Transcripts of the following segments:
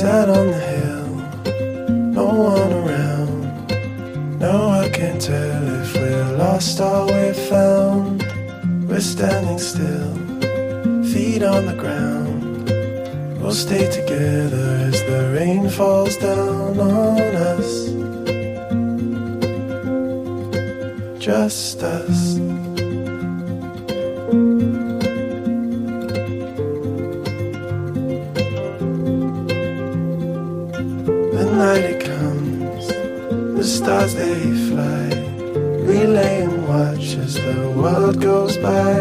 Sat on the hill, no one around. No, I can't tell if we're lost or we're found. We're standing still, feet on the ground. We'll stay together as the rain falls down on us. Just us. The night it comes, the stars they fly. We lay and watch as the world goes by.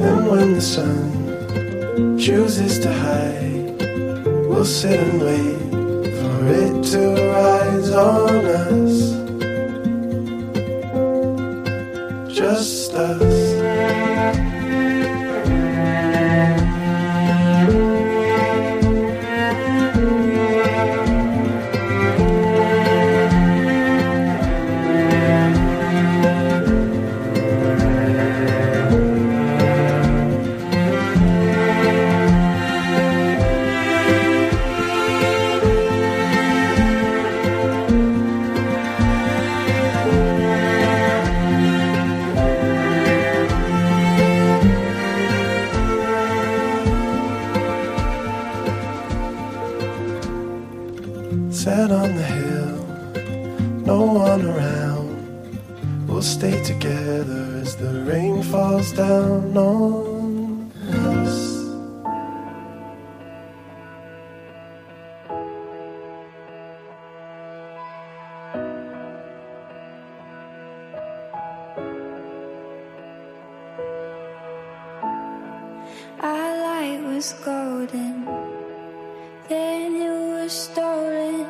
And when the sun chooses to hide, we'll sit and wait for it to rise on us. Just us. Sat on the hill, no one around. We'll stay together as the rain falls down on us. Our light was golden, then it was stolen.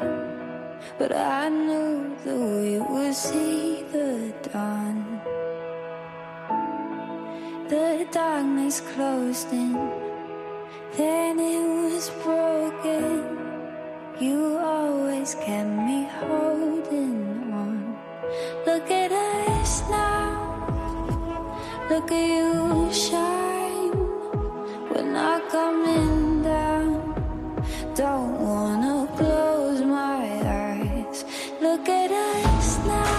But I knew though it would see the dawn. The darkness closed in, then it was broken. You always kept me holding on. Look at us now, look at you shine. We're not coming down. Don't wanna close my eyes. Look at us now.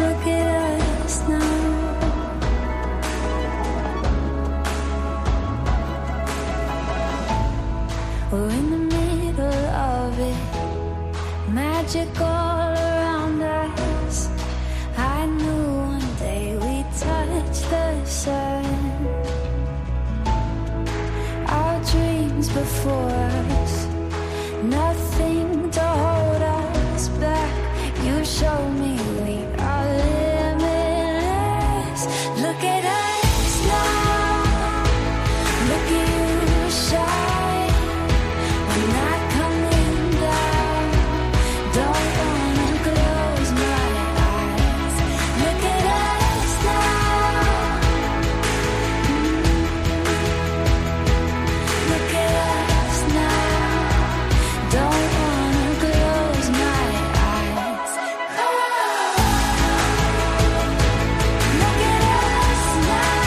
Look at us now. We're in the middle of it, magic all around us. I knew one day we'd touch the sun. Dreams before us, nothing to hold us back. You showed me we are limitless. Look at us now, look at you shine. We're not coming down. Don't wanna close my eyes. Look at us now. Look at us now. Don't wanna close my eyes. Look at us now.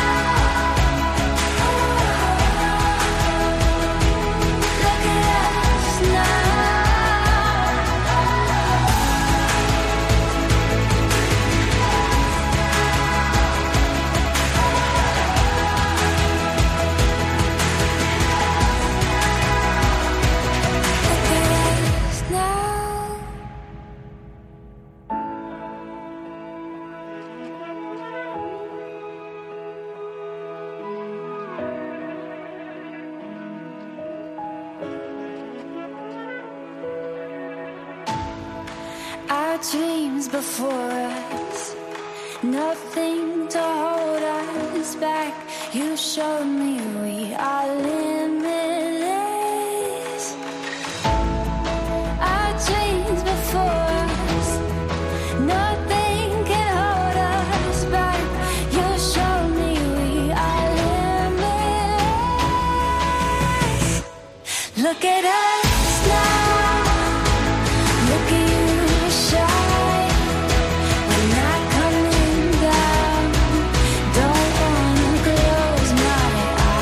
Look at us now. Our dreams before us, nothing to hold us back. You showed me we are limitless. Our dreams before us, nothing can hold us back. You showed me we are limitless. Look at us now. Look at you shine. We're not coming down. Don't wanna close my eyes.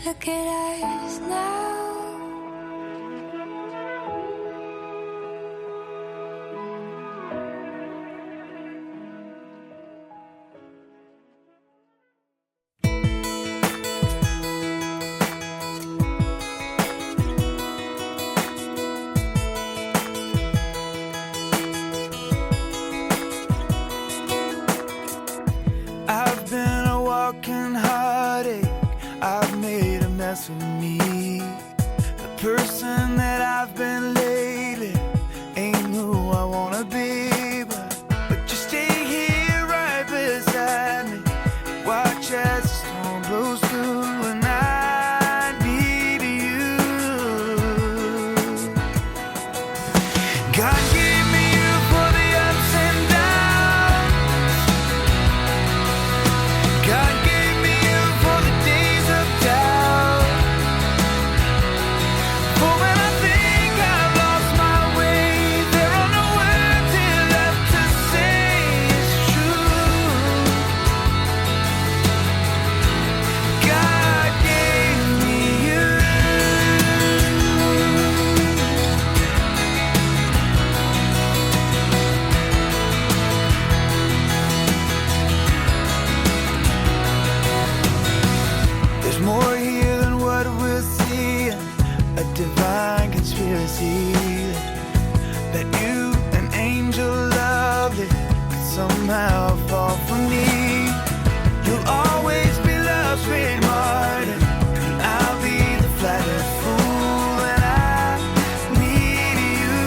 Look at us now. I've been a walking heartache. I've made a mess of me. The person that I've been lately ain't who I wanna be. But you stay here right beside me. Watch as the storm blows through and I need you. God gave me you for the ups and downs. God gave me you for the days of doubt. For when I think I've lost my way, there are no words here left to say it's true. God gave me you. There's more here than what we're seeing. A divine conspiracy that you, an angel lovely, could somehow fall for me. You'll always be love's great martyr, and I'll be the flattered fool, and I need you.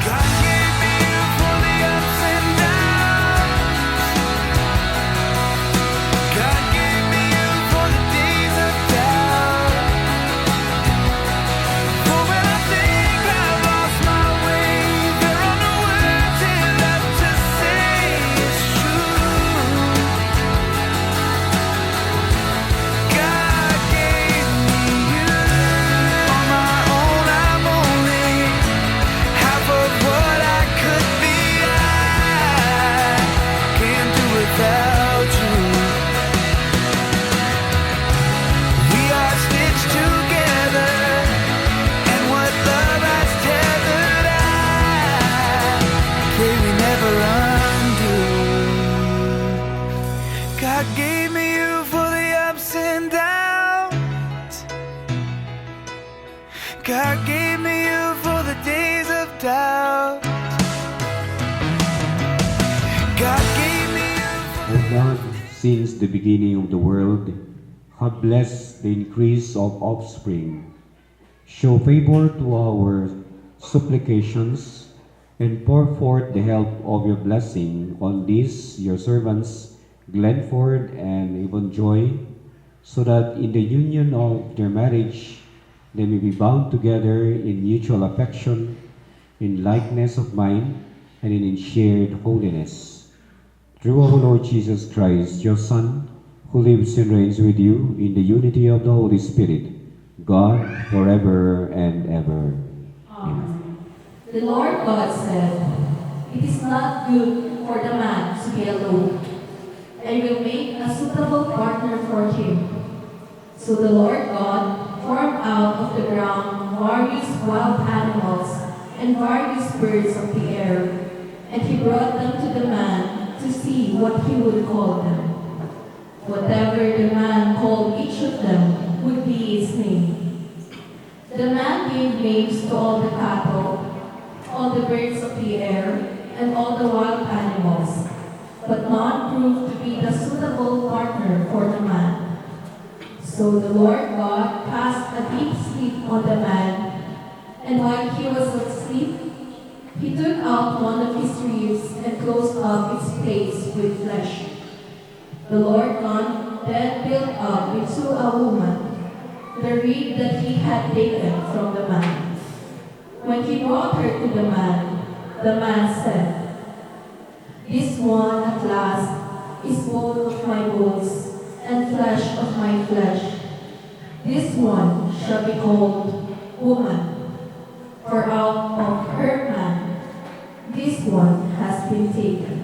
God gave me you for the ups and downs. God gave me you for the days of doubt. For when I think I've lost my way, there are no words here left to say it's true. God gave me you. On my own, I'm only half of what I could be. I can't do without you. We are stitched together, and what love has tethered, I pray we never undo. God gave me you for the ups and downs. God gave me you for the days of doubt. God gave me you for O God, since the beginning of the world, have blessed the increase of offspring. Show favor to our supplications and pour forth the help of your blessing on these your servants, Glenford and Yvonne Joy, so that in the union of their marriage they may be bound together in mutual affection, in likeness of mind, and in shared holiness. Through our Lord Jesus Christ, your Son, who lives and reigns with you in the unity of the Holy Spirit, God, forever and ever. Amen. The Lord God said, "It is not good for the man to be alone. I will make a suitable partner for him." So the Lord God formed out of the ground various wild animals and various birds of the air, and he brought them to the man to see what he would call them. Whatever the man called each of them would be his name. The man gave names to all the cattle, all the birds of the air, and all the wild animals, but none proved to be the suitable partner for the man. So the Lord God cast a deep sleep on the man, and while he was asleep, he took out one of his ribs and closed up its place with flesh. The Lord God then built up into a woman the rib that he had taken from the man. When he brought her to the man said, "This one at last is bone of my bones and flesh of my flesh. This one shall be called woman, for out of her man this one has been taken."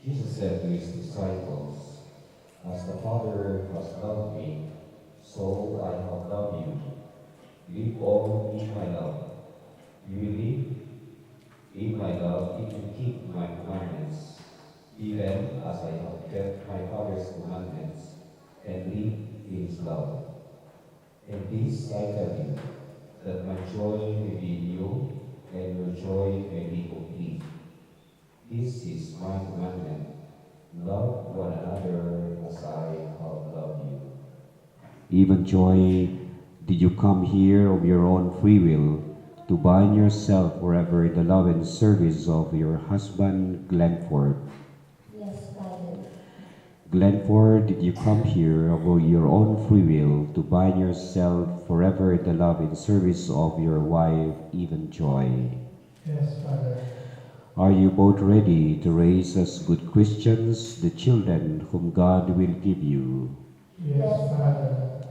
Jesus said to his disciples, "As the Father has loved me, so I have loved you. Live all in my love. You will live in my love if you keep my commandments, even as I have kept my Father's commandments and live in his love. And this I tell you, that my joy may be in you, and your joy may be complete. This is my commandment: love one another as I have loved you." Even joy, did you come here of your own free will to bind yourself forever in the love and service of your husband, Glenford? Yes, Father. Glenford, did you come here of your own free will to bind yourself forever in the love and service of your wife, even Joy? Yes, Father. Are you both ready to raise as good Christians the children whom God will give you? Yes, Father.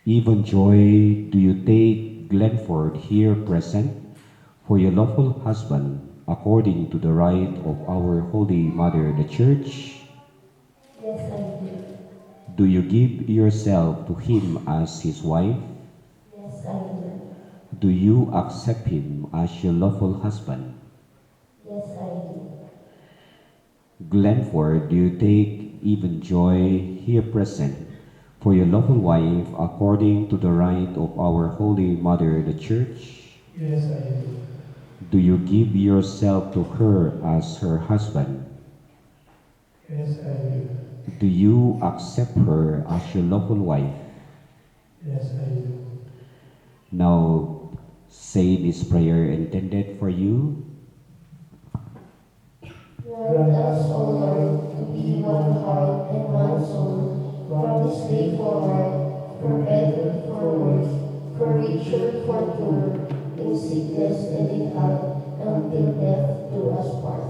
Even Joy, do you take Glenford here present for your lawful husband according to the rite of our Holy Mother the Church? Yes, I do. Do you give yourself to him as his wife? Yes, I do. Do you accept him as your lawful husband? Yes, I do. Glenford, do you take even Joy here present for your lawful wife according to the rite of our Holy Mother the Church? Yes, I do. Do you give yourself to her as her husband? Yes, I do. Do you accept her as your lawful wife? Yes, I do. Now say this prayer intended for you. Grant us, O Lord, to be one heart and one soul, from this day forward, for better, for worse, for richer, for poorer, in sickness and in health, until death do us part.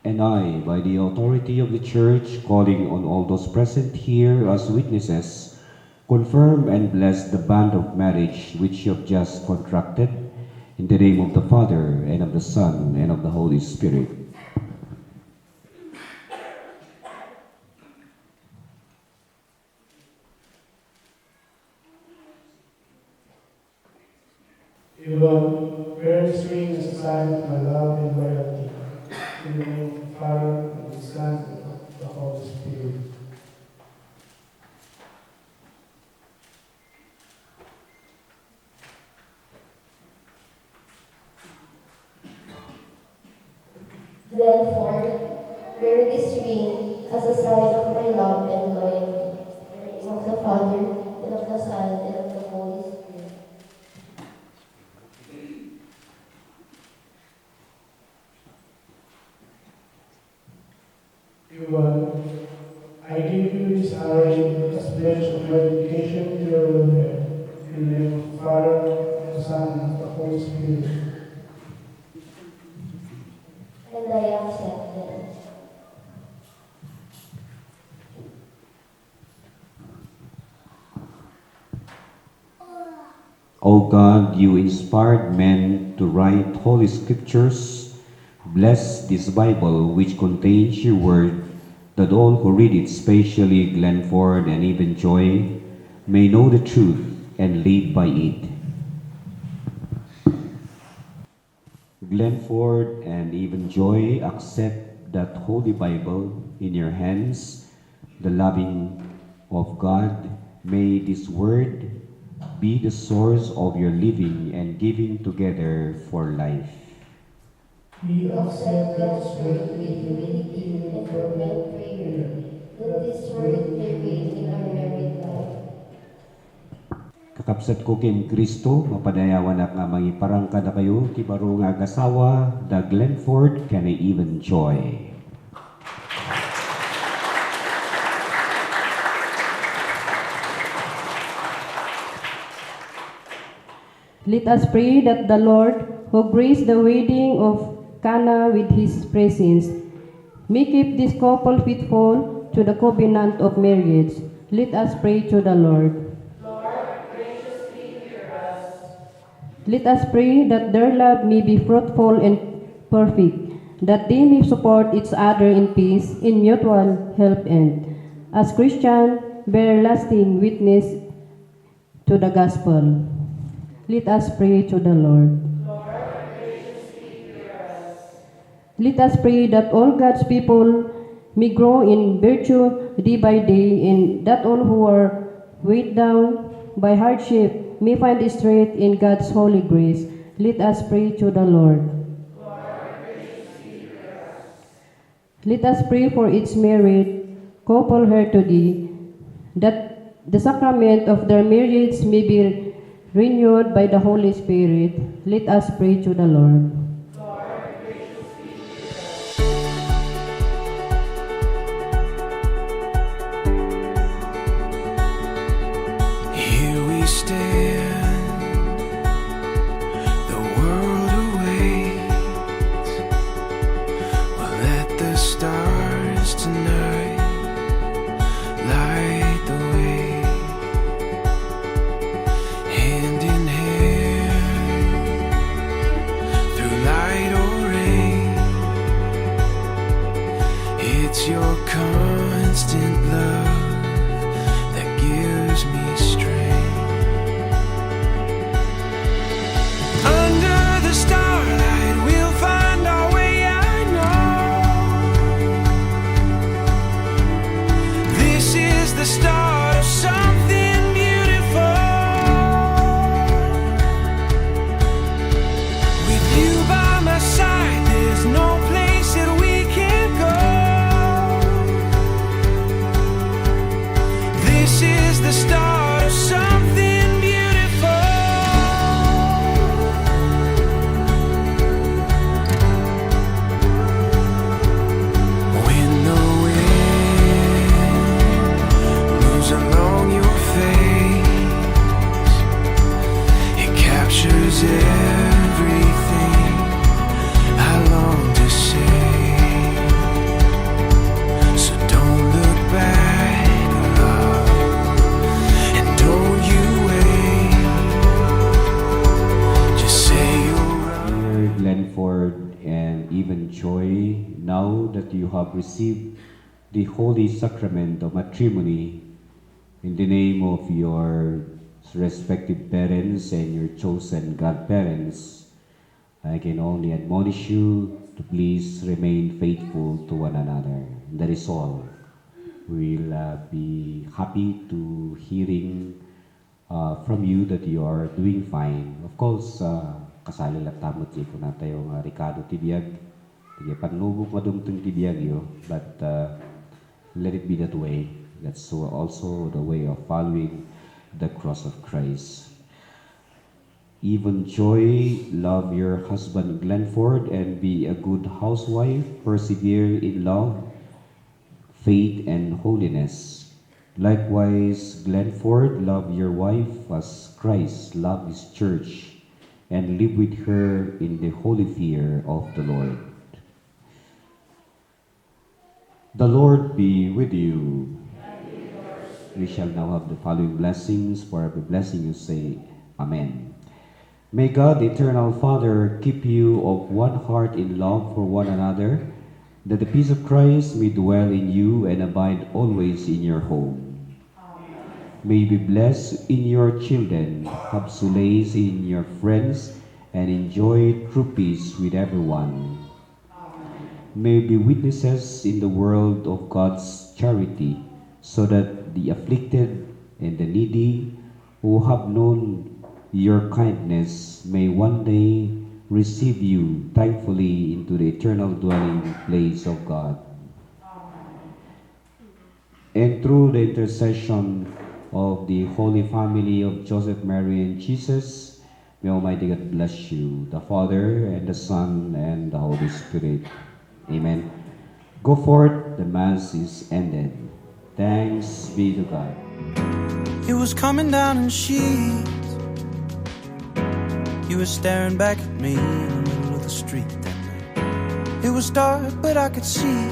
And I, by the authority of the Church, calling on all those present here as witnesses, confirm and bless the bond of marriage which you have just contracted, in the name of the Father, and of the Son, and of the Holy Spirit. Everyone, bear this ring as a sign of my love and loyalty. In the name of the Father, and of the Son, and of the Holy Spirit. Therefore, bear this ring as a sign of my love and loyalty. In the name of the Father, and of the Son, and of the Holy Spirit. Everyone, I give you this ring as pledge of my dedication to your welfare. In the name of the Father, and the Son, and of the Holy Spirit. And I accept them. O God, you inspired men to write holy scriptures. Bless this Bible which contains your word, that all who read it, especially Glenford and even Joy, may know the truth and live by it. Glenford and even Joy, accept that Holy Bible in your hands, the loving of God. May this word be the source of your living and giving together for life. We accept God's word with humility and fervent prayer, that this word may reign in our married life. Kakapsat ko kim Kristo, mapadayawan na nga mangiparang kada kayo, kibaro nga agasawa, the Glenford, can I even Joy. Let us pray that the Lord, who graced the wedding of Cana with his presence, may keep this couple faithful to the covenant of marriage. Let us pray to the Lord. Let us pray that their love may be fruitful and perfect, that they may support each other in peace, in mutual help, and, as Christians, bear lasting witness to the gospel. Let us pray to the Lord. Let us pray that all God's people may grow in virtue day by day, and that all who are weighed down by hardship may find strength in God's holy grace. Let us pray to the Lord. Let us pray for each married couple here today, that the sacrament of their marriage may be renewed by the Holy Spirit. Let us pray to the Lord. Here we stand, the world awaits. We'll let the stars tonight light the way. Hand in hand, through light or rain. It's your constant love that gives me strength. Under the starlight, we'll find our way, I know. This is the start of something beautiful. With you by my side, there's no place that we can't go. This is the start of something beautiful. When the wind moves along your face, it captures everything I long to say. So don't look back, love, and don't you wait. Just say you'll run. Dear Glenford and even Joy, now that you have received the holy sacrament of matrimony, in the name of your respective parents and your chosen godparents, I can only admonish you to please remain faithful to one another. That is all. We'll be happy to hearing from you that you are doing fine. Of course, kasali lang tamot ko na tayo nga Ricardo Tibiyag. Sige, panlubog madumtong tibiyag yo, but let it be that way. That's also the way of following the cross of Christ. Even Joy, love your husband Glenford and be a good housewife. Persevere in love, faith, and holiness. Likewise, Glenford, love your wife as Christ loved his church, and live with her in the holy fear of the Lord. The Lord be with you. We shall now have the following blessings. For every blessing you say, Amen. May God, eternal Father, keep you of one heart in love for one another, that the peace of Christ may dwell in you and abide always in your home. May you be blessed in your children, have solace in your friends, and enjoy true peace with everyone. May you be witnesses in the world of God's charity, so that the afflicted and the needy who have known your kindness may one day receive you thankfully into the eternal dwelling place of God. And through the intercession of the Holy Family of Joseph, Mary, and Jesus, may Almighty God bless you, the Father, and the Son, and the Holy Spirit. Amen. Go forth, the Mass is ended. Thanks be to God. It was coming down in sheets. You were staring back at me in the middle of the street that night. It was dark, but I could see.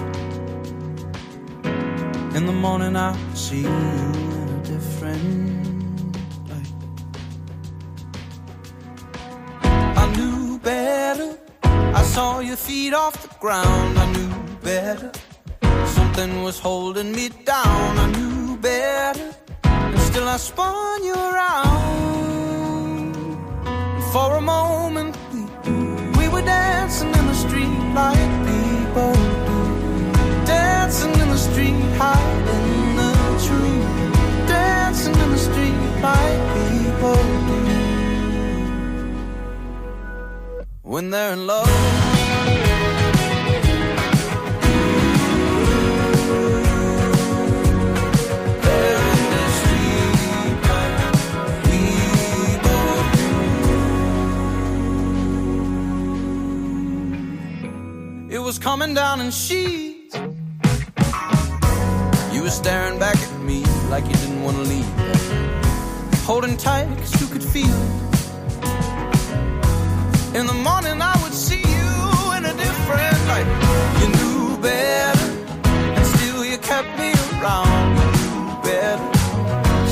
In the morning I would see you in a different light. I knew better. I saw your feet off the ground. I knew better. Something was holding me down. I knew better. And still I spun you around. And for a moment we were dancing in the street like people do. Dancing in the street, hiding the truth. Dancing in the street like people do. When they're in love, was coming down in sheets. You were staring back at me like you didn't want to leave. Holding tight cause you could feel. In the morning I would see you in a different light. You knew better, and still you kept me around. You knew better,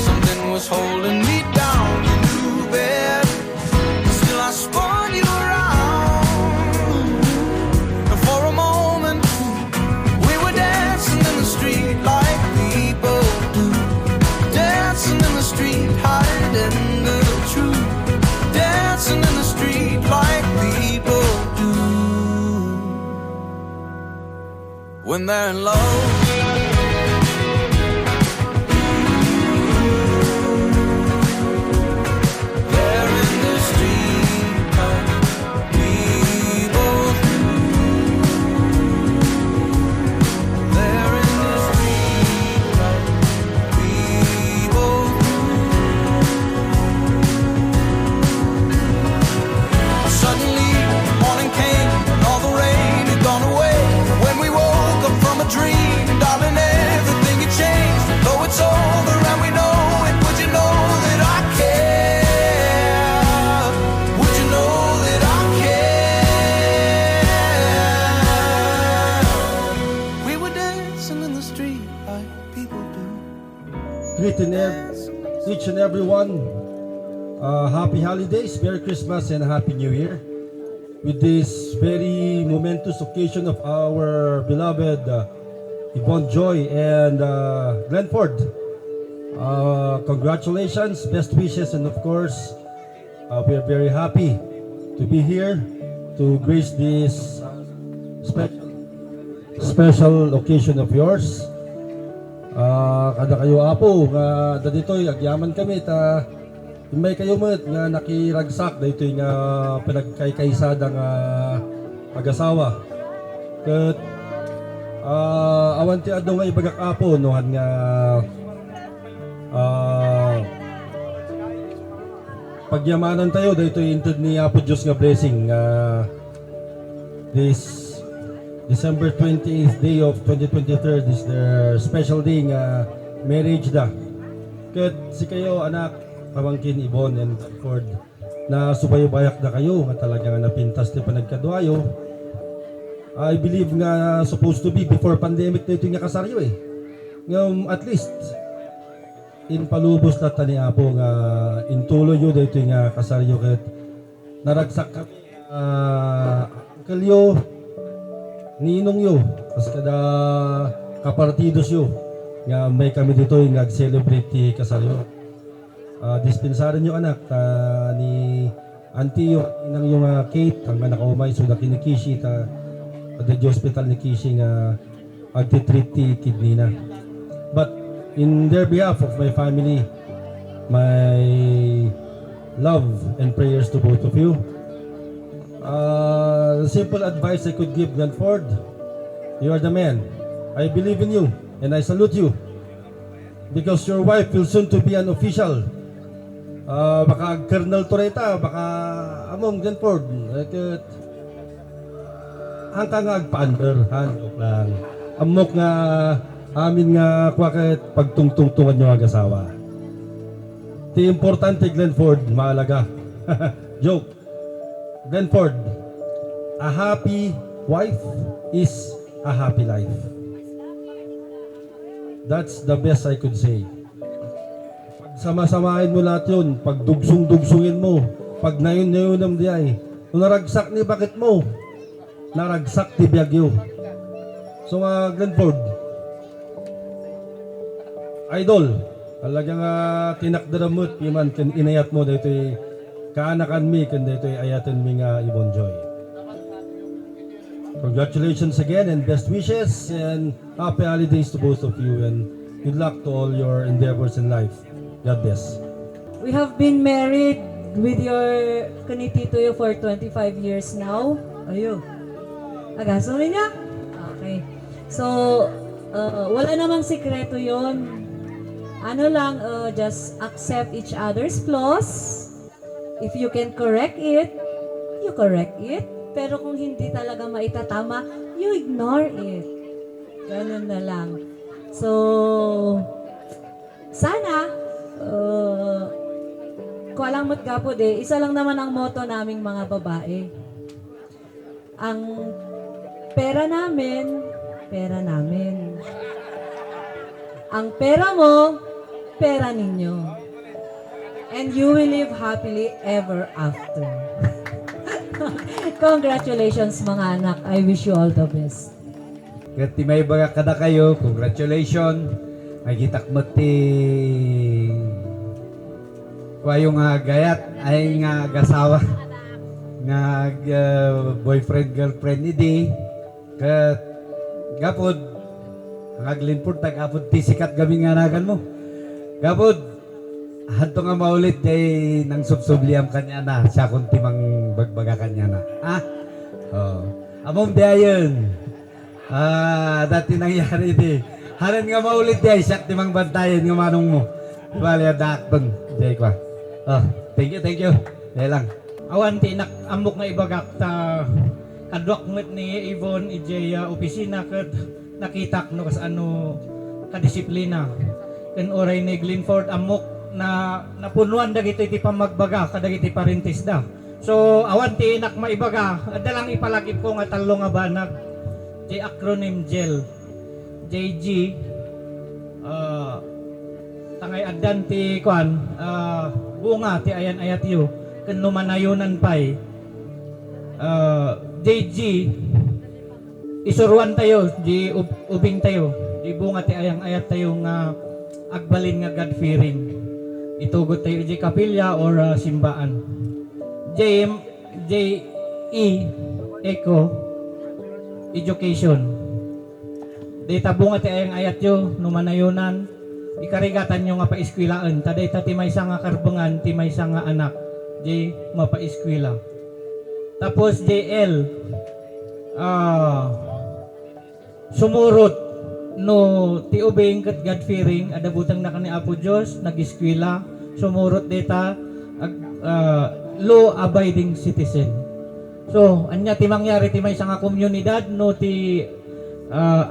something was holding me down. You knew better, and still I spun you around. Like people do, dancing in the street, hiding the truth. Dancing in the street like people do. When they're in love, they're in the street like people do. They're in dream, darling, everything had changed. Though it's over and we know it, would you know that I care? Would you know that I care? We were dancing in the street like people do. Greeting each and every one. Happy holidays, Merry Christmas, and Happy New Year. With this very momentous occasion of our beloved Yvonne Joy and Glenford. Congratulations, best wishes, and of course, we are very happy to be here to grace this special occasion of yours. Kada kayo apo, nga dito'y agyaman kami, may kayo mo nga nakiragsak dito nga pinagkaykaysa ng pag-asawa. Kat awanti adto nga ibagakapo nohan nga pagyamanan tayo dito inted ni Apo Diyos nga blessing this December 28th day of 2023 is the special day nga marriage da. Kat si kayo anak pamangkin Yvonne and Ford na subayo-bayak na kayo nga talagang napintas ni panagkadwayo. I believe nga supposed to be before pandemic na ito nga kasaryo Ngam at least in palubos na tani Apo nga intuloy yun dito nga kasaryo kat naragsak kami Uncle Yo, Ninong Yo, kas kada kapartidos yo nga may kami dito yung nag-celebrate ti kasal yo. Dispensaran yung anak ni Auntie yung inang yung Kate ang nakaumay so na kinikishi ta the hospital ni Kishi nga agti-treat ti kidney na. But in their behalf of my family, my love and prayers to both of you. The simple advice I could give Glenford, you are the man. I believe in you and I salute you because your wife will soon to be an official. Baka Colonel Toreta, baka among Glenford. Hangka nga agpa-under, joke lang. Amok nga amin nga kwakit pagtungtungtungan nyo ang-asawa. Ti importante Glenford, maalaga. Joke. Glenford, a happy wife is a happy life. That's the best I could say. Pag sama-samahin mo lahat yun, pag dugsong-dugsungin mo, pag nayon-nayonam di ay, kung naragsak ni bakit mo, naragsak ti biyagyo. So Glenford, idol, talagang tinakdaramot, piman, inayat mo dito kaanakan mi, kan dito ayatan mi nga Ibon Joy. Congratulations again and best wishes and happy holidays to both of you and good luck to all your endeavors in life. God bless. We have been married with your kanitito yo for 25 years now. Ayo. Agaso niya? Okay. So, wala namang sikreto yon. Ano lang, just accept each other's flaws. If you can correct it, you correct it. Pero kung hindi talaga maitatama, you ignore it. Ganun na lang. So, sana, kung alam mo't kapod isa lang naman ang motto naming mga babae. Ang pera namin, pera namin. Ang pera mo, pera ninyo. And you will live happily ever after. Congratulations mga anak. I wish you all the best. Kati may baga kada kayo, congratulations. Ay gitak mati kwayo nga gayat ay nga gasawa nga boyfriend girlfriend ni di kat gapod ngaglinpod tagapod ti sikat gami nga nagan mo gapod hadto nga maulit kay nang subsubliam kanya na siya kun timang bagbaga kanya na amom di ayon dati nangyari di haran nga maulit di siya timang bantayan nga manong mo bali adakton jay kwa thank you dahil lang awan ti amok nga ibagak ta kadwakmet ni Yvonne ijay opisina ket nakitak no kas ano kadisiplina ken oray ni Glenford amok na napunuan dagiti ti pamagbaga kadagiti parentis da. So awan ti inak maibaga adalang ipalagip ko nga talo nga banag ti acronym GEL JG tangay addan ti kuan bunga ti ayan ayat yu ken numanayunan pay JG isuruan tayo di ubing tayo di bunga ti ayang ayat tayo nga agbalin nga God fearing itugot tayo di kapilya or simbaan. J-E Eco Education di tabunga ti ayang ayat yo numanayunan ikarigatan nyo nga pa-eskwilaan taday ta ti maysa nga karbengan ti maysa nga anak di mapa-eskwela tapos JL sumurot no ti ubing ket God fearing adabutang na kani Apo Dios nag-eskwela sumurot data law abiding citizen. So anya ti mangyari ti maysa nga komunidad no ti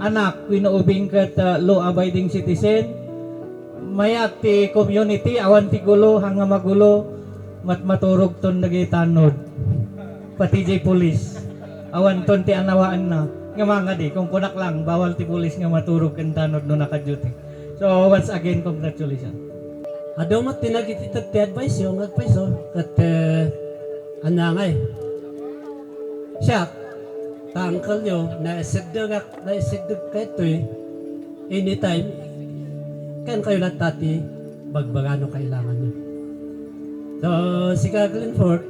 anak kuinuubing ket law abiding citizen mayat ti community awan ti gulo hanga magulo maturog ton nagitanod pati jay police awan ton ti anawaan na nga mga di kung kunak lang bawal ti police nga maturog ken tanod no naka-duty. So once again congratulations. Adaw mat tinagiti ti advice yo advice kat anangay. Siya, tangkal nyo, naisigdag ka ito anytime, kan kayo lang tati, bagbagano kailangan nyo. So, si Glenford,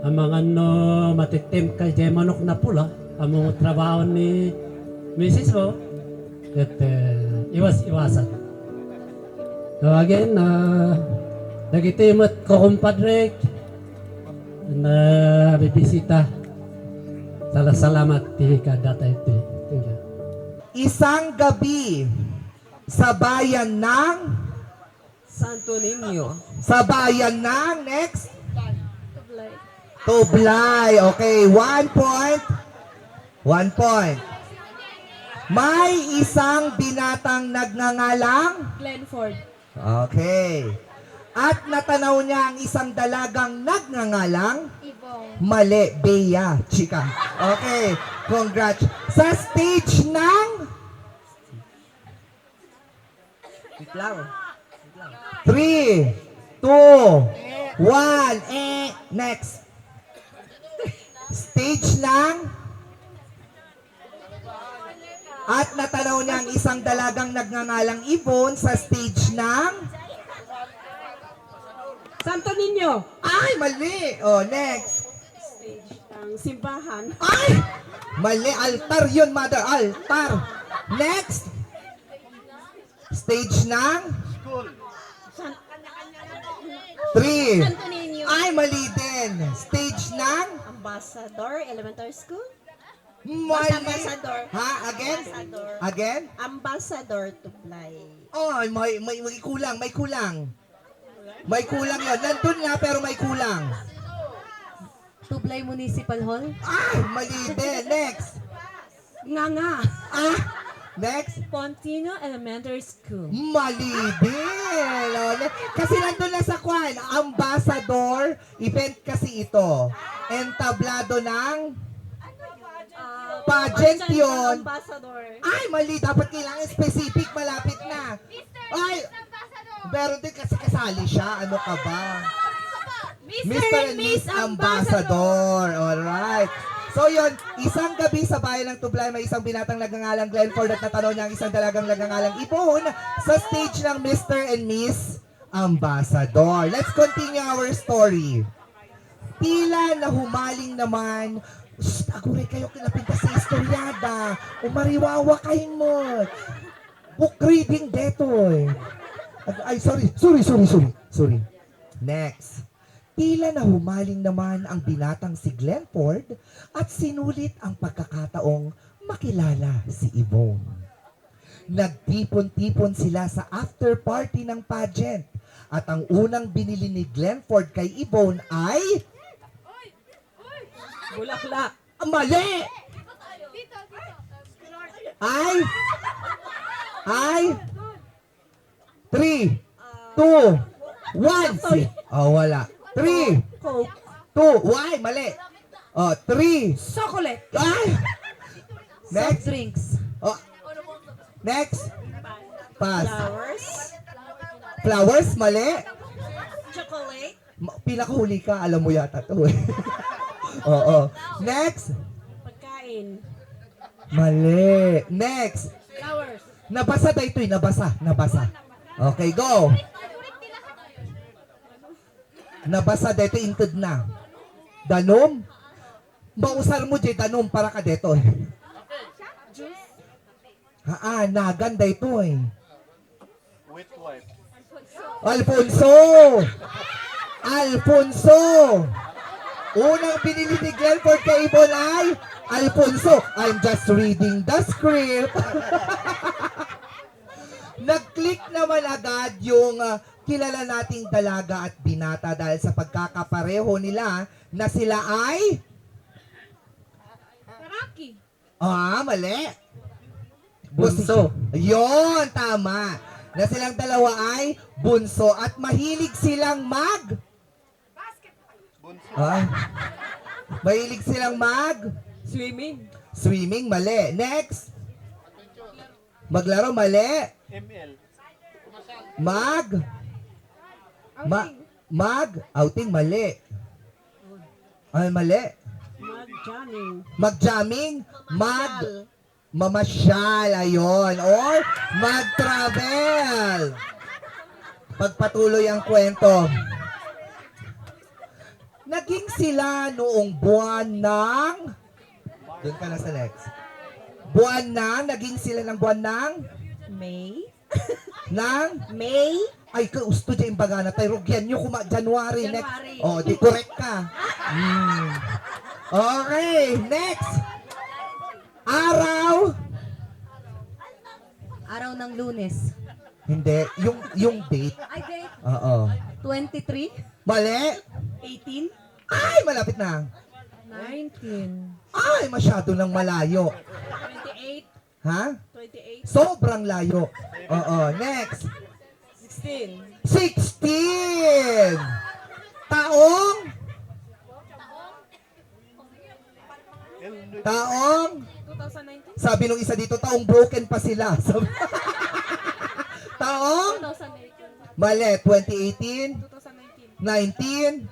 ang mga matitim kay Jay Manok na pula, ang mga trabaho ni Mrs. Mo, at iwas-iwasan. So again, nagitimot ko kumpadre, na bibisita. Salamat ti kadata ito. Thank you. Isang gabi sa bayan ng Santo Niño. sa bayan ng next Tublay. Okay, 1 point. 1 point. May isang binatang nagngangalang Glenford. Okay. At natanaw niya ang isang dalagang nagngangalang Ibong. Mali, Bea, chika. Okay, congrats. Sa stage ng 3, 2, 1, next. Stage ng at natanaw niya ang isang dalagang nagngangalang Ibon sa stage ng Santo Niño. ay, mali. Oh, next. Ang simbahan. Ay! Mali, altar yun, mother. Altar. Next. Stage ng 3. Santo Niño. Ay, mali din. Stage ng Ambassador Elementary School. mali. Ambassador. Ha? Again? Ambassador. Again? Ambassador Tublay. Oh, may kulang, may kulang. May kulang yun. Nandun nga, pero may kulang. Tublay Municipal Hall. Ay, mali din. Next. Nga. Ah, next. Pontino Elementary School. Mali din. Kasi nandun na sa kwan, ambassador, event kasi ito. Entablado ng pageant yun. Ambassador. Ay, mali. Dapat kailangan specific, malapit na. Ay, pero din kasi kasali siya. Ano ka ba? Mr. and Miss Ambassador. Alright. So yun, isang gabi sa bayan ng Tublay, may isang binatang nagngangalang Glenford at natanong niya ang isang dalagang nagngangalang Ibon sa stage ng Mr. and Miss Ambassador. Let's continue our story. Tila na humaling naman, aguray kayo kinapinta sa istoryada, umariwawa kayo mo. Book reading detoy. Ay, sorry. Next. Tila na humaling naman ang binatang si Glenford at sinulit ang pagkakataong makilala si Ibon. Nagtipon-tipon sila sa after party ng pageant at ang unang binili ni Glenford kay Ibon ay Bulaklak. mali! Ay 3, 2, 1. Oh, wala. 3, Coke. 2, why? Mali. Oh, 3. Chocolate. Ay! Soft Next. drinks. Oh. Next. Pass. Flowers. Flowers, mali. Chocolate. Pinakahuli ka, alam mo yata to eh. Oo. Next. Pagkain. Mali. Next. Flowers. Nabasa na ito eh. Nabasa. Okay, go. Nabasa dito inted na. Danom? Mausar mo dyan danom para ka dito eh. Naganda ito eh. Alfonso! Unang binili ni Glenford kay Ibon ay Alfonso. I'm just reading the script. Nag-click naman agad yung kilala nating dalaga at binata dahil sa pagkakapareho nila na sila ay Rocky. mali. Bunso. Yon, tama. Na silang dalawa ay bunso at mahilig silang mahilig silang swimming, mali. Next. Maglaro, mali. Outing, mali. Ay, mali. Mag-jamming. Mag-jamming? Mamasyal, ayon. Or mag-travel. Pagpatuloy ang kwento. Naging sila noong buwan ng... Doon ka na sa next. Naging sila ng buwan ng... May. May? Ay, kausto dyan yung baga na tayo. Rugyan nyo January. Next. Oh, di correct ka. Okay, next. Araw ng Lunes. Hindi, yung date. Ay, date. Oo. 23. Mali. 18. Ay, malapit na. 19. Ay, masyado nang malayo. 28. Ha? 28. Sobrang layo. Oo, next. 16. 16! Taong? 2019. Sabi nung isa dito, taong broken pa sila. Taong? 2018. Mali, 2018, 2019. 19,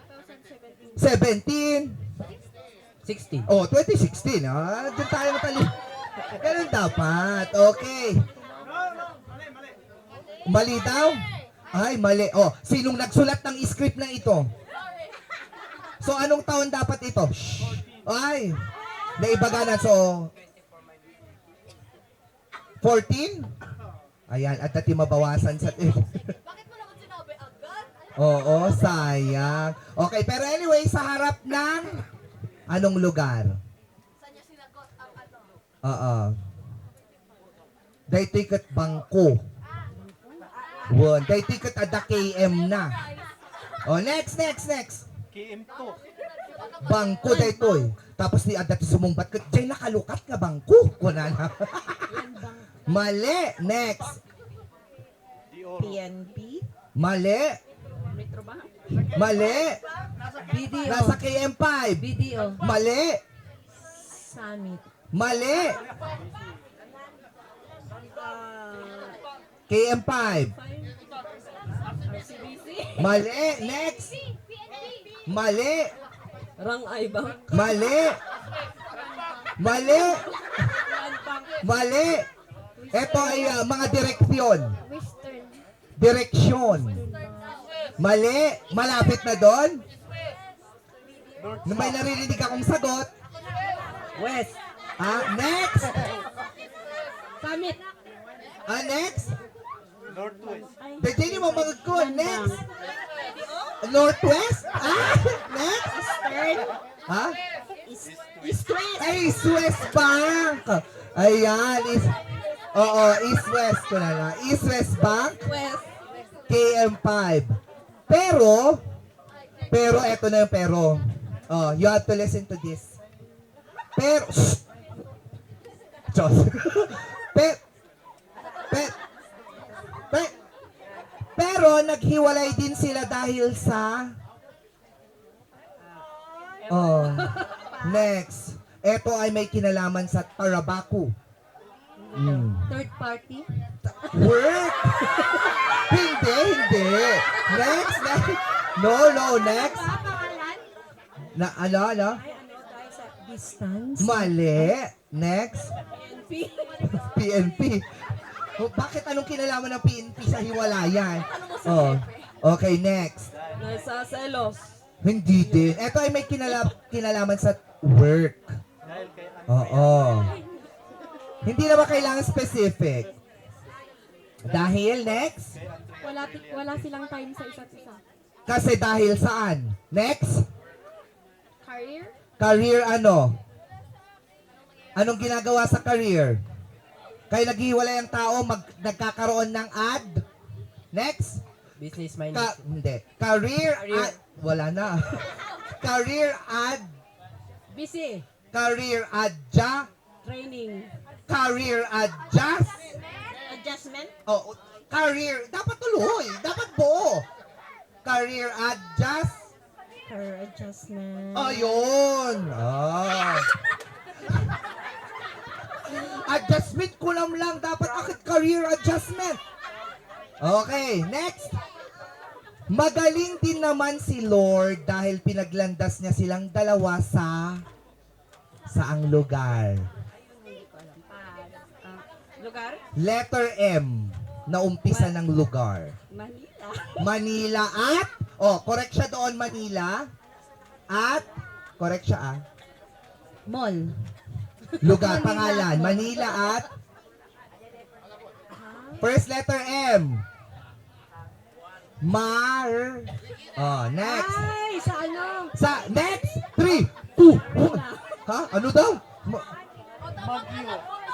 17, 16. oh, 2016. Doon tayo matali. Ganun dapat. Okay. Mali daw? Ay, mali. Oh, sinong nagsulat ng script na ito? So, anong taon dapat ito? Shh. Ay, naibaga na. So, 14? Ayan, at dati mabawasan sa... Oo, sayang. Okay, pero anyway, sa harap ng anong lugar? Oo. Day ticket bangko. Day ticket ada KM na. Oh, next. KM2. Bangko day toy. Tapos ni ada sumumbat ka, jay nakalukat nga bangko. Kuna na. Mali. Next. PNP. Mali. Mali. BDO. Nasa KM5. BDO. Mali. Summit. Mali. KM5. RCBC. Mali. Next. Mali. Rang Aibang. Mali. Mali. Mali. Ito ay mga direksyon. Direksyon. Mali. Malapit na doon. May naririnig akong sagot. West. Next. Summit. Next. Northwest. Dito niyo mamagod ko. Next. Northwest. Next. Eastern. East-West. Ay, East West Bank. Ayan. East West ko na nga. East West Bank. West. KM5. Pero, eto na yung pero. You have to listen to this. Pero, Diyos. Pero, naghiwalay din sila dahil sa... Next. Ito ay may kinalaman sa Tarabaco. Third party. Work! Hindi. Next. No, next. Ano? Distance. Mali. Next. PNP. PNP. Bakit anong kinalaman ng PNP sa hiwalayan? Okay, next. Nasa selos. Hindi din. Ito ay may kinalaman sa work. Hindi na ba kailangan specific? Dahil, next. Wala silang time sa isa't isa. Kasi dahil saan? Next. Career. Career ano? Anong ginagawa sa career? Kaya naghiwalay ang tao, nagkakaroon ng ad. Next. Business minus. Hindi. Career ad. Wala na. Career ad. Busy. Career Training. Career Adjustment. Career. Dapat tuloy. Dapat buo. Career Career adjustment. Ayun. Adjustment ko lang. Dapat akit career adjustment. Okay, next. Magaling din naman si Lord dahil pinaglandas niya silang dalawa sa saang lugar. Lugar? Letter M na umpisa ng lugar. Manila. Manila at, correct siya doon, Manila. At, correct siya Mall. lugar, pangalan. Manila at, first letter M. Next. Ay, sa ano? Next. 3, 2, 1. Ha? Ano daw?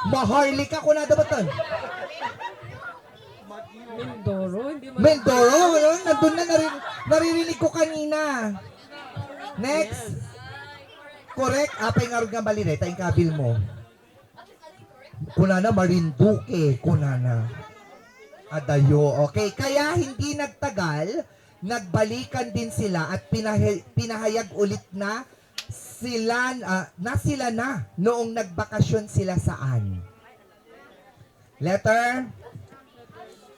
Maharlika ko na dapat tan. Mindoro, hindi mo. Mindoro, nandun na naririnig ko kanina. Next. Correct. Apay nga rin nga malinay, tayong kabil mo. Kunana, Marinduque. Kunana. Adayo. Okay, kaya hindi nagtagal, nagbalikan din sila at pinahayag ulit na sila na noong nagbakasyon sila saan. Letter?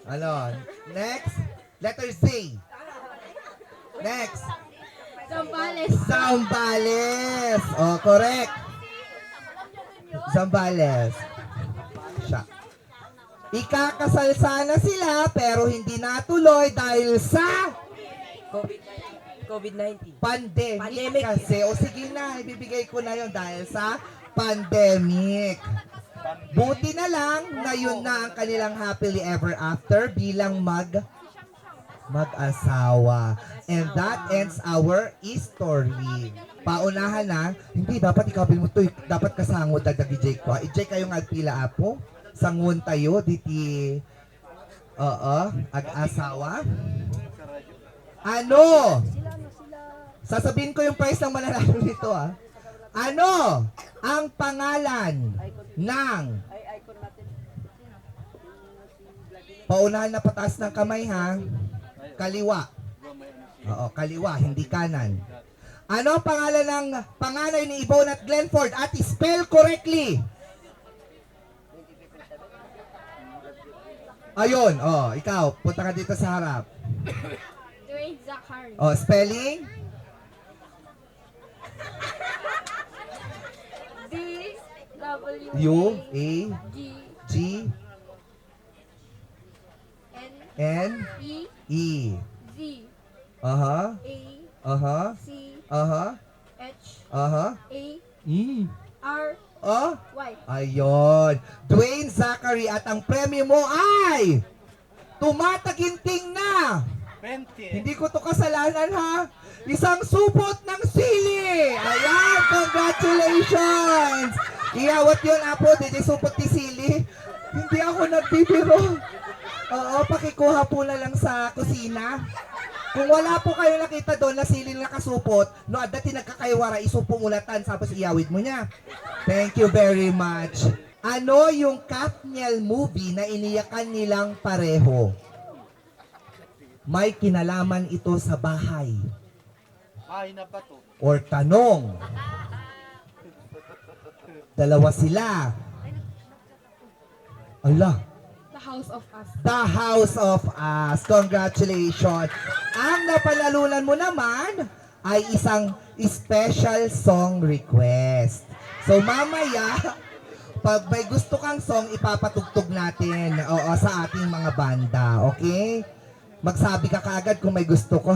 Ano? Next? Letter Z. Next. Zambales. Zambales. Correct. Zambales. Siya. Ikakasal sana sila pero hindi natuloy dahil sa COVID-19. pandemic kasi. O sige na, ibibigay ko na yon dahil sa pandemic. Buti na lang na yun na ang kanilang happily ever after bilang mag-asawa. And that ends our history. Paunahan na, hindi, dapat ikapil mo ito. Dapat kasangod dagdag i-Jake ko. I-Jake kayong agpila apo. Sangun tayo, diti, ag-asawa. Ano? Sasabihin ko yung price ng mananalo nito Ano ang pangalan ng paunahan na pataas ng kamay kaliwa. Kaliwa, hindi kanan. Ano ang pangalan ng panganay ni Yvonne at Glenford at spell correctly? Ayun, ikaw, punta ka dito sa harap. Dwayne Zachary. Spelling? D-W-A-G N-E Z C H A R Y. Ayun. Dwayne Zachary at ang premyo mo ay tumataginting na. 20. Hindi ko to kasalanan Isang supot ng sili. Ayan, congratulations. Iyawat yun apo, DJ supot ni sili. Hindi ako nagbibiro. Pakikuha po na lang sa kusina. Kung wala po kayo nakita doon na sili na nakasupot, no, at dati nagkakaywara, isupo mulatan, tapos iyawid mo niya. Thank you very much. Ano yung Katniel movie na iniyakan nilang pareho? May kinalaman ito sa bahay. Ay na ba to? Or tanong. Dalawa sila. Allah. The House of Us. The House of Us. Congratulations. Ang napanalunan mo naman ay isang special song request. So mamaya, pag may gusto kang song, ipapatugtog natin sa ating mga banda. Okay? Magsabi ka kaagad kung may gusto ko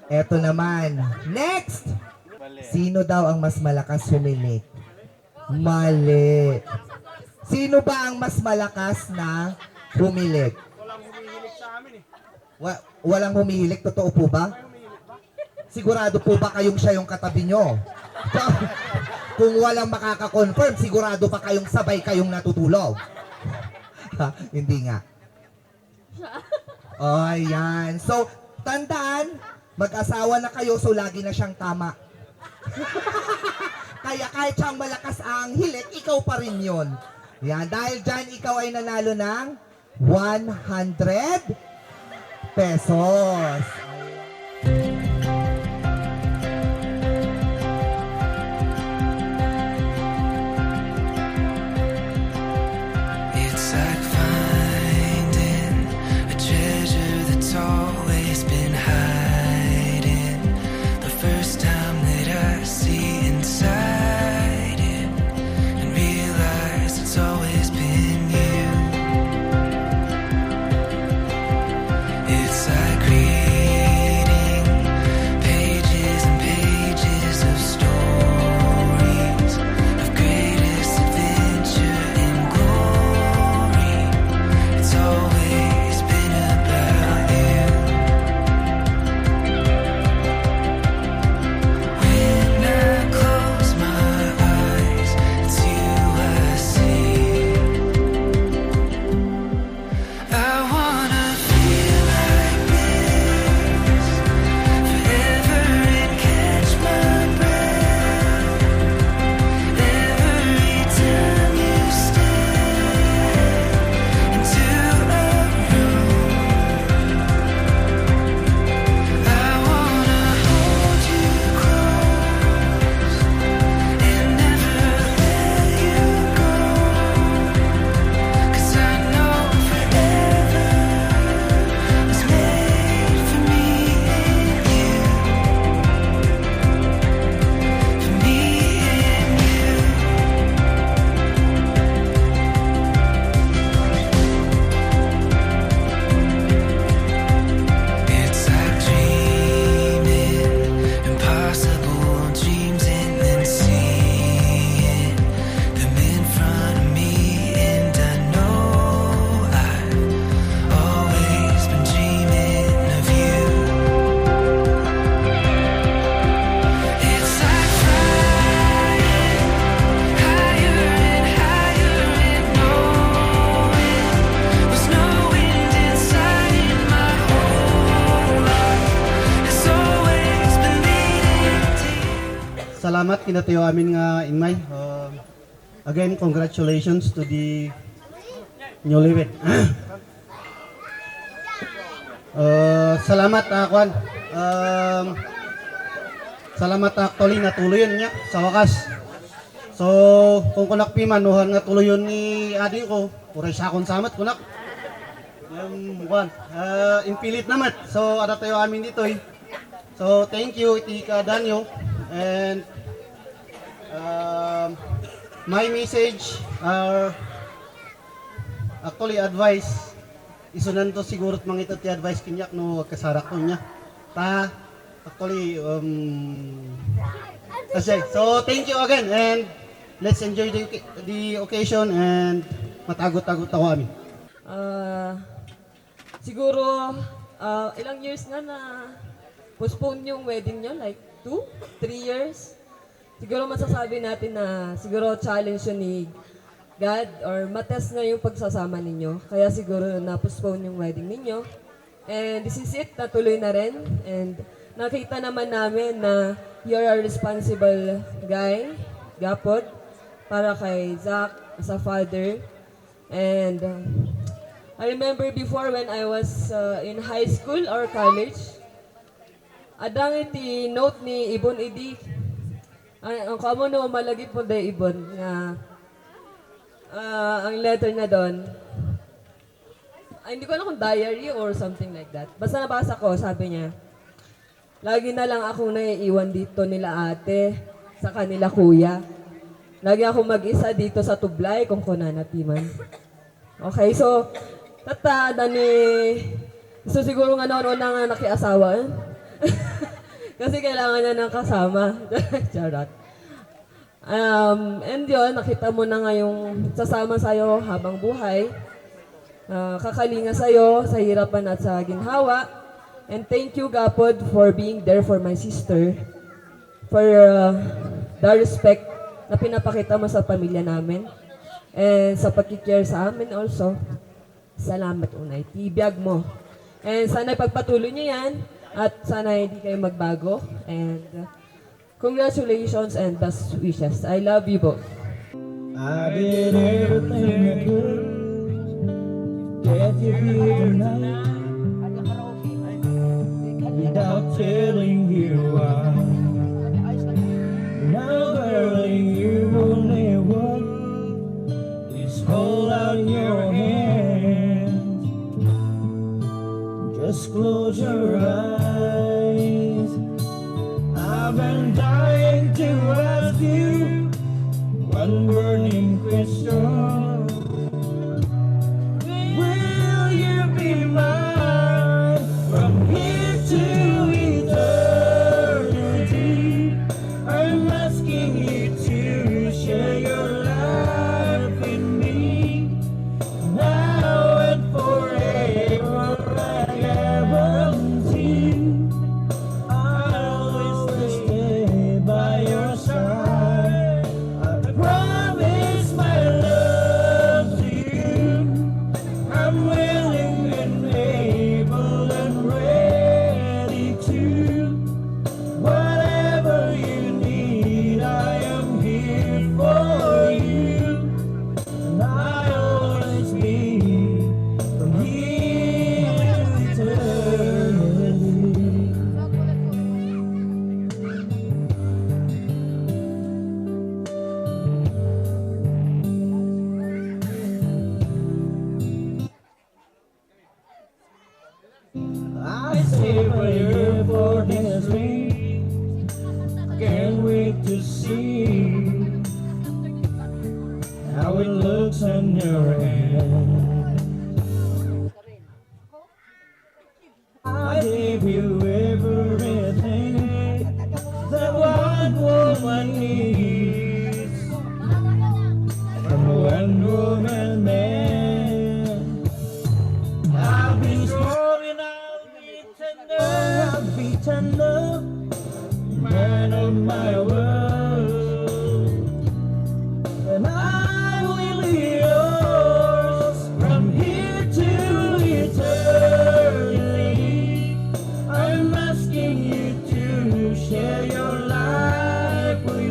Eto naman. Next! Sino daw ang mas malakas humilik? Mali. Sino ba ang mas malakas na humilik? Walang humihilig sa amin Walang humihilik? Totoo po ba? Sigurado po ba kayong siya yung katabi nyo? Kung walang makaka-confirm, sigurado pa kayong sabay kayong natutulog? Hindi nga. Ayan. So, tandaan, mag-asawa na kayo, so lagi na siyang tama. Kaya kahit siyang malakas ang hilik, ikaw pa rin yun. Yan, dahil dyan, ikaw ay nanalo ng 100 pesos. It's like finding a treasure that's always salamat kinatayo amin nga ingmay. Again, congratulations to the newlywed. Salamat Kwan. Salamat actually natuloy niya sa wakas. So, kung kunak piman nuhan nga tuloyon ni adi ko, pura siya akong samat kunak. Kwan, impilit naman. So, ada tayo amin dito eh. So, thank you Tika Danyo and my message are actually advice isunan to siguro mangita ti advice kinyak no kasarak ko niya ta actually so thank you again and let's enjoy the occasion and matagot-tagot ako amin. Siguro ilang years na postpone yung wedding nyo, like 2-3 years. Siguro masasabi natin na siguro challenge yun ni God or matest na yung pagsasama ninyo. Kaya siguro na-postpone yung wedding ninyo. And this is it, natuloy na rin. And nakita naman namin na you're a responsible guy, Gapod, para kay Zach as a father. And I remember before when I was in high school or college, adang iti note ni Ibon Idi. Ang kamo no malagi po day Ibon nga ang letter na doon. Hindi ko alam kung diary or something like that. Basta nabasa ko, sabi niya, lagi na lang akong naiiwan dito nila ate sa kanila kuya. Lagi akong mag-isa dito sa Tublay kung kunanapiman. Okay, so tata ni so siguro nga noon una nga nakiasawa. Kasi kailangan niya ng kasama. Charot. And yun, nakita mo na nga yung sasama sa'yo habang buhay. Kakalinga sa'yo sa hirapan at sa ginhawa. And thank you, Gapod, for being there for my sister. For the respect na pinapakita mo sa pamilya namin. And sa pagkikare sa amin also. Salamat unay. Tibiyag mo. And sana pagpatuloy niyo yan. At sana hindi kayo magbago. And congratulations and best wishes. I love you both. I did everything I could to get you here tonight without telling you why. Now, darling, you only want is hold out your hand. Just close your eyes. I've been dying to ask you one burning question. Will you be mine from here to eternity? I'm asking you to share your life with me now and forever. I guarantee I'll always stay by your side. I promise my love to you. I'm willing and able and ready to. Whatever you need, I am here for you. And I'll always be from here to eternity. I stay right here for this week. Can't wait to see how it looks on your hand. I gave you everything that one woman needs from one woman man. I'll be strong and I'll be tender, man of my word, and I will be yours from here to eternity. I'm asking you to share your life with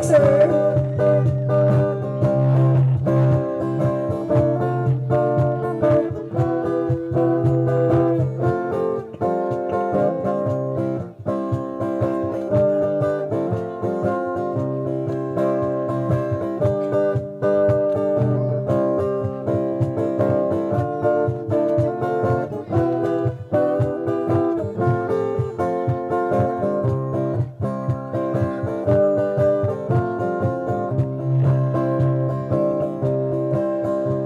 mic, sir.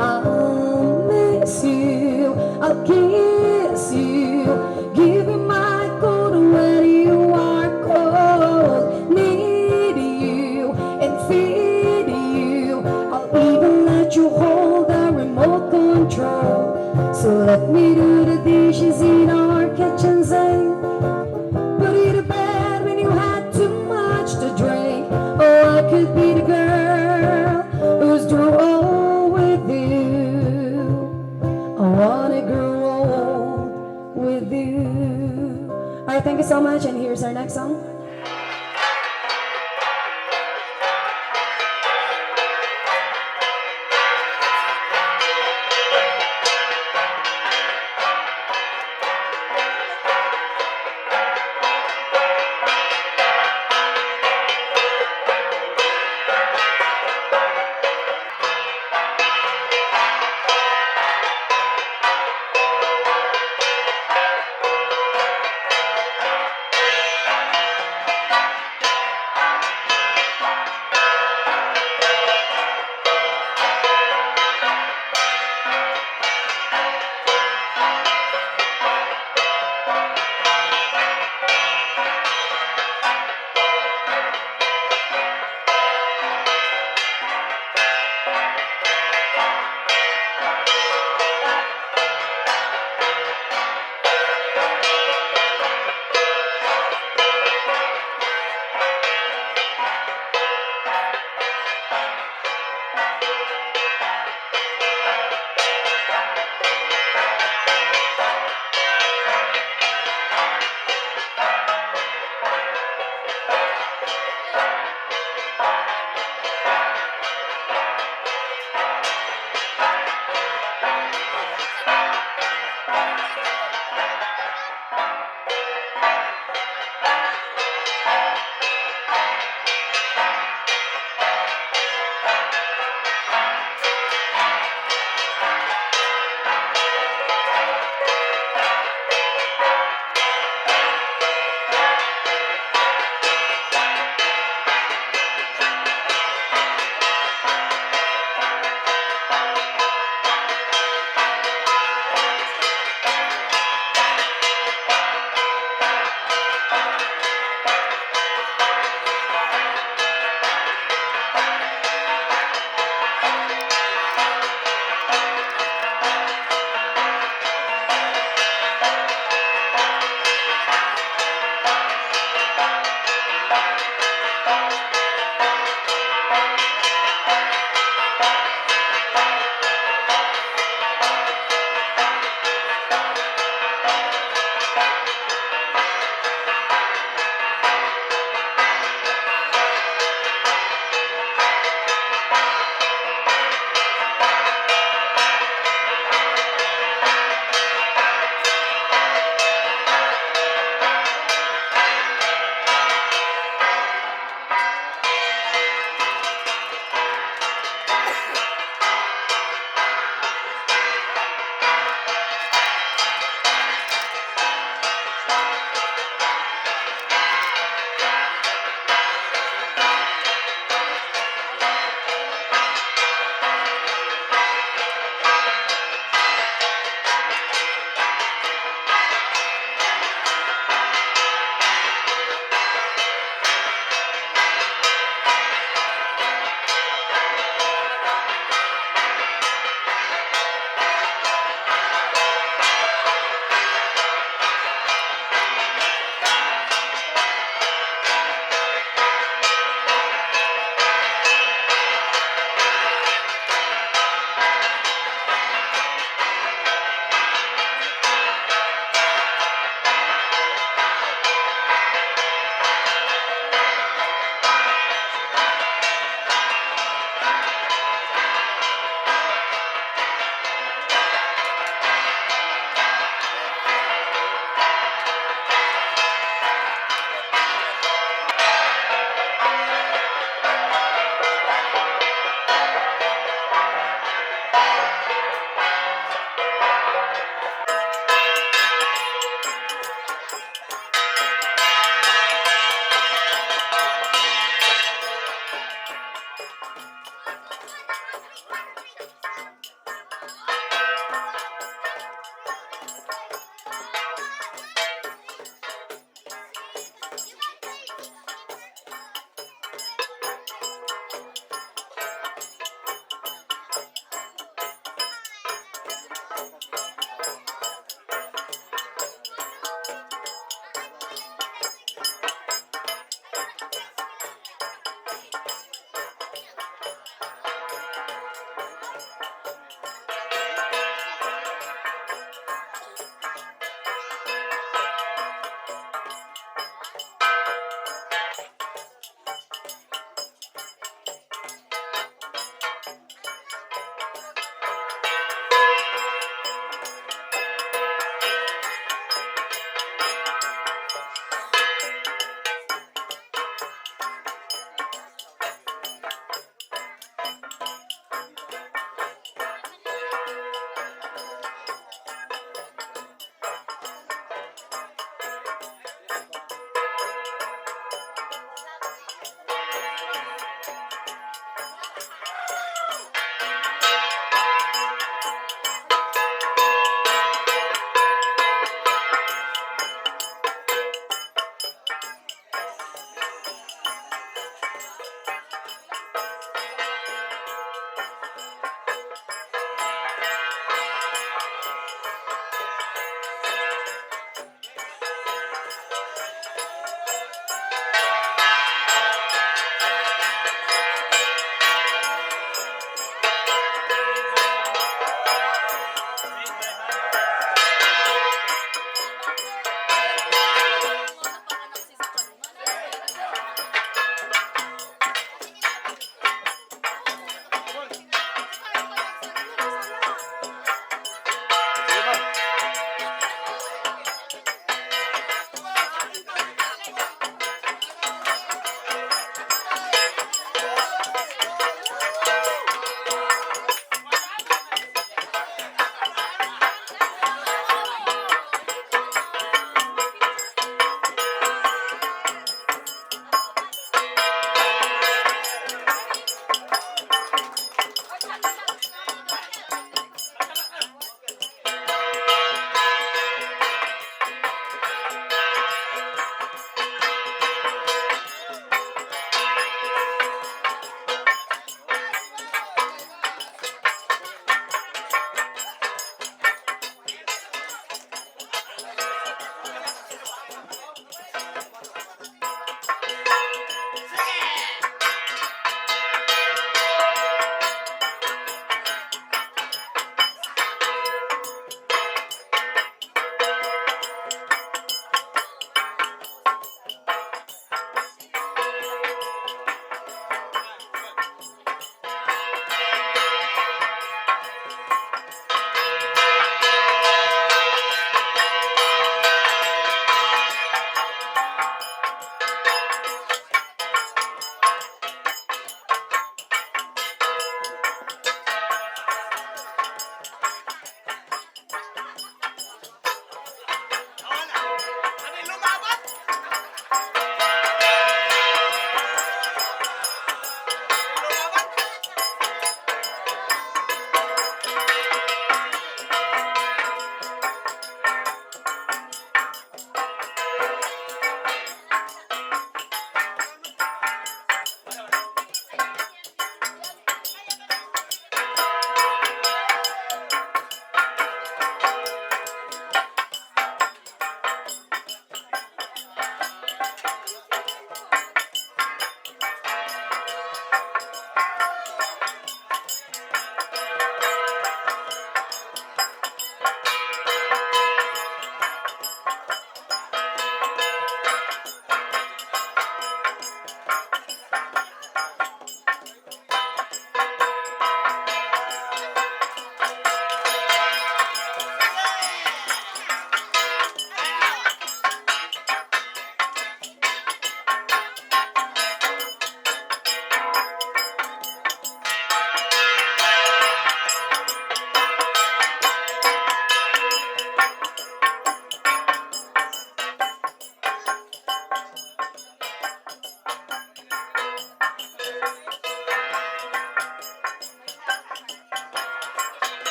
I'll miss you, I'll kiss you, give you my coat when you are cold. Need you and feed you, I'll even let you hold the remote control. So let me do the dishes in our kitchen sink, put you to bed when you had too much to drink. Oh, I could be the girl who's through all with you. I wanna grow old with you. Alright, thank you so much, and here's our next song.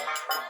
Thank